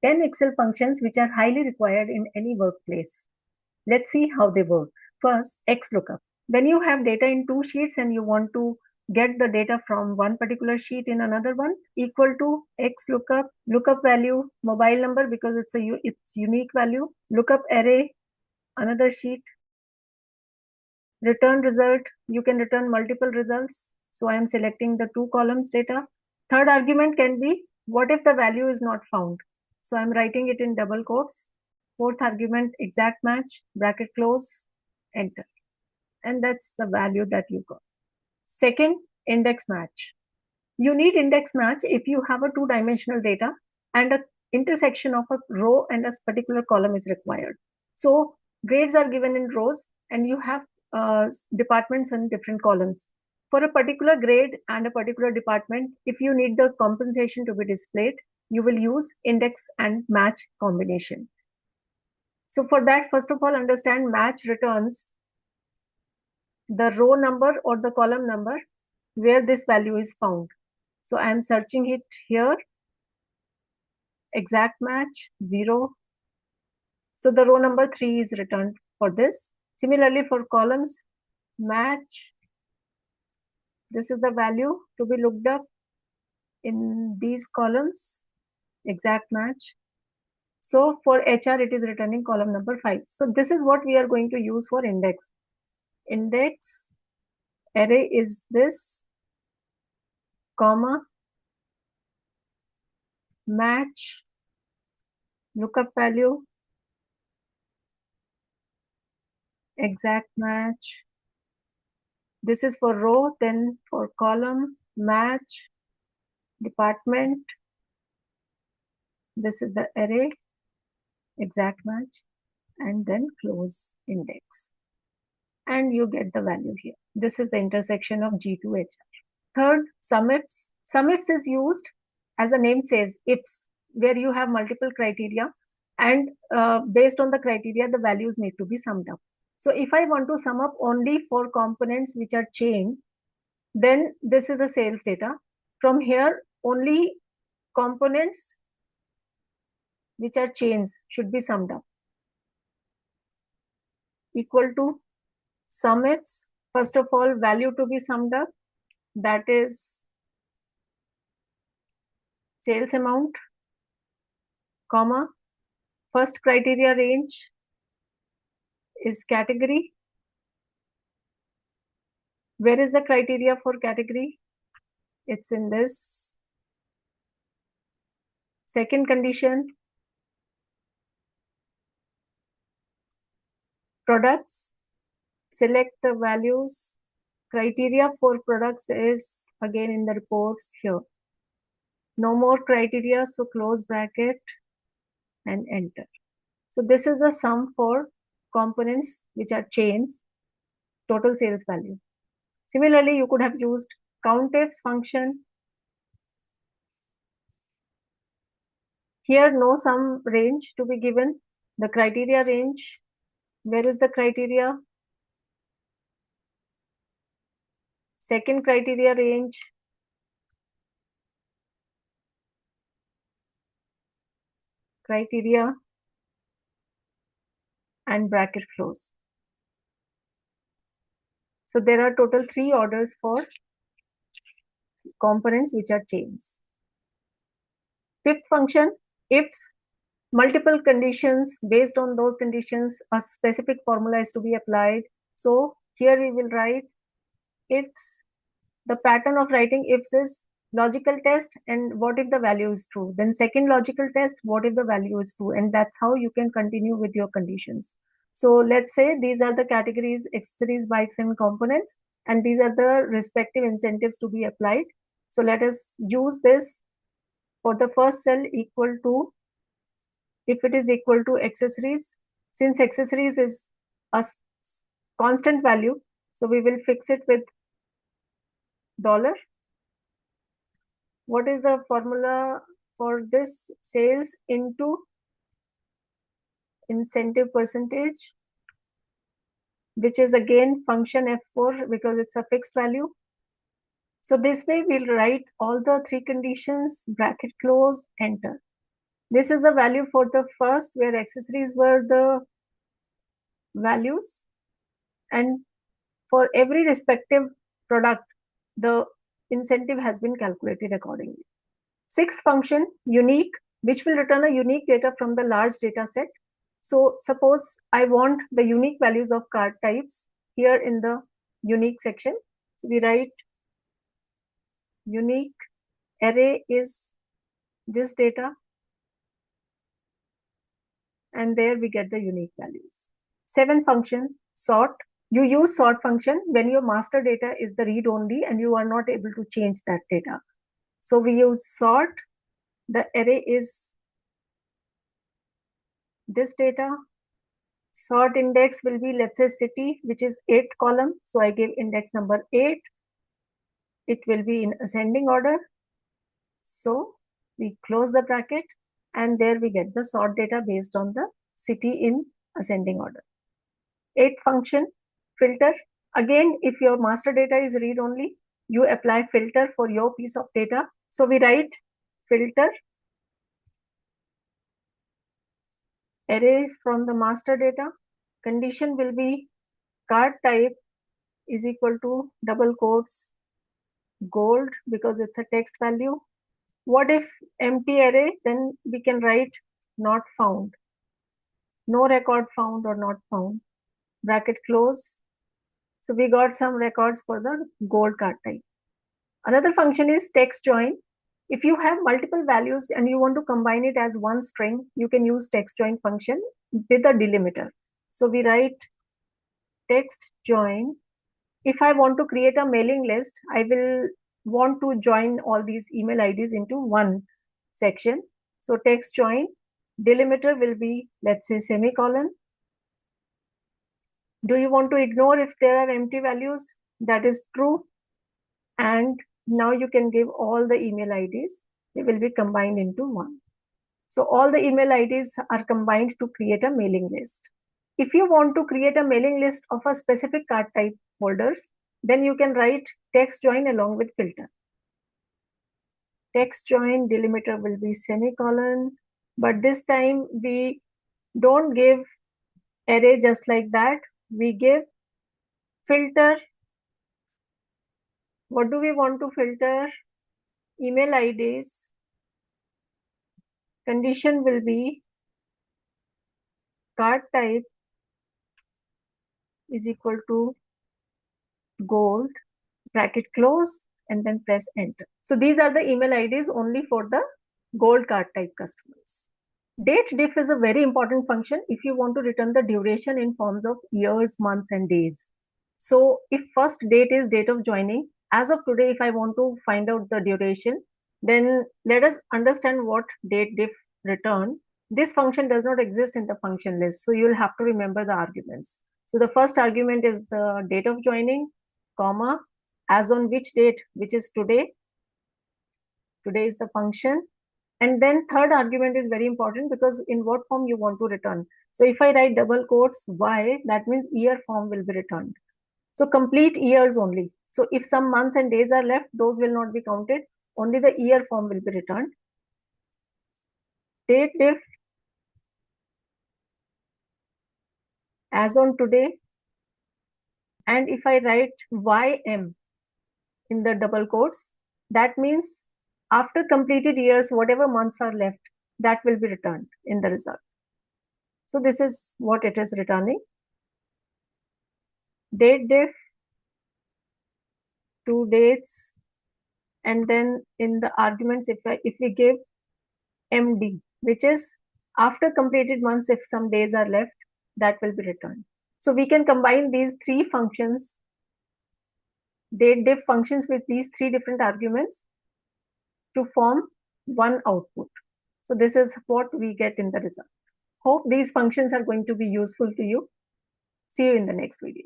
10 Excel functions which are highly required in any workplace. Let's see how they work. First, XLOOKUP. When you have data in two sheets and you want to get the data from one particular sheet in another one, equal to XLOOKUP, lookup value, mobile number because it's unique value, lookup array, another sheet, return result, you can return multiple results. So I am selecting the two columns data. Third argument can be, what if the value is not found? So I'm writing it in double quotes. Fourth argument, exact match, bracket close, enter. And that's the value that you got. Second, index match. You need index match if you have a two-dimensional data and an intersection of a row and a particular column is required. So grades are given in rows and you have departments in different columns. For a particular grade and a particular department, if you need the compensation to be displayed, you will use index and match combination. So for that, first of all, understand match returns the row number or the column number where this value is found. So I am searching it here, exact match 0. So the row number 3 is returned for this. Similarly for columns, match, this is the value to be looked up in these columns, exact match. So for HR, it is returning column number 5. So this is what we are going to use for index. Index array is this, comma, match, lookup value, exact match. This is for row, then for column, match, department. This is the array, exact match, and then close index. And you get the value here. This is the intersection of G to HR. Third, sumifs. Sumifs is used, as the name says, ifs, where you have multiple criteria and based on the criteria, the values need to be summed up. So if I want to sum up only for components which are chain, then this is the sales data. From here, only components which are chains should be summed up. Equal to sumifs, first of all, value to be summed up, that is sales amount, comma, first criteria range is category. Where is the criteria for category? It's in this. Second condition, products, select the values. Criteria for products is again in the reports here. No more criteria, so close bracket and enter. So this is the sum for components which are chains, total sales value. Similarly, you could have used countifs function. Here, no sum range to be given. The criteria range, where is the criteria? Second criteria range, criteria, and bracket close. So there are total 3 orders for components which are chains. Fifth function, ifs, multiple conditions. Based on those conditions, a specific formula is to be applied. So here we will write ifs. The pattern of writing ifs is logical test and what if the value is true. Then second logical test, what if the value is true. And that's how you can continue with your conditions. So let's say these are the categories, accessories, bikes, and components. And these are the respective incentives to be applied. So let us use this for the first cell equal to, if it is equal to accessories, since accessories is a constant value, so we will fix it with dollar. What is the formula for this? Sales into incentive percentage, which is again function F4 because it's a fixed value. So this way we'll write all the 3 conditions, bracket close, enter. This is the value for the first, where accessories were the values, and for every respective product, the incentive has been calculated accordingly. Sixth function, unique, which will return a unique data from the large data set. So suppose I want the unique values of card types here in the unique section. So we write unique array is this data, and there we get the unique values. Seventh function, sort. You use sort function when your master data is the read only and you are not able to change that data. So we use sort. The array is this data. Sort index will be, let's say, city, which is 8th column. So I give index number 8. It will be in ascending order. So we close the bracket, and there we get the sort data based on the city in ascending order. Eighth function, filter. Again, if your master data is read only, you apply filter for your piece of data. So we write filter array from the master data. Condition will be card type is equal to double quotes gold, because it's a text value. What if empty array? Then we can write not found, no record found or not found, bracket close. So we got some records for the gold card type. Another function is text join. If you have multiple values and you want to combine it as one string, you can use text join function with a delimiter. So we write text join. If I want to create a mailing list, I will want to join all these email IDs into one section. So text join, delimiter will be, let's say, semicolon. Do you want to ignore if there are empty values? That is true. And now you can give all the email IDs. They will be combined into one. So all the email IDs are combined to create a mailing list. If you want to create a mailing list of a specific card type holders, then you can write text join along with filter. Text join delimiter will be semicolon, but this time we don't give array just like that. We give filter. What do we want to filter? Email IDs. Condition will be card type is equal to gold, bracket close, and then press enter. So these are the email IDs only for the gold card type customers. Date diff is a very important function if you want to return the duration in forms of years, months, and days. So if first date is date of joining, as of today, if I want to find out the duration, then let us understand what date diff return. This function does not exist in the function list, so you will have to remember the arguments. So the first argument is the date of joining, comma, as on which date, which is today. Today is the function. And then third argument is very important because in what form you want to return. So if I write double quotes Y, that means year form will be returned. So complete years only. So if some months and days are left, those will not be counted. Only the year form will be returned. Date diff as on today. And if I write YM in the double quotes, that means after completed years, whatever months are left, that will be returned in the result. So this is what it is returning. Date diff, two dates, and then in the arguments, if we give MD, which is after completed months, if some days are left, that will be returned. So we can combine these three functions, date diff functions, with these three different arguments to form one output. So this is what we get in the result. Hope these functions are going to be useful to you. See you in the next video.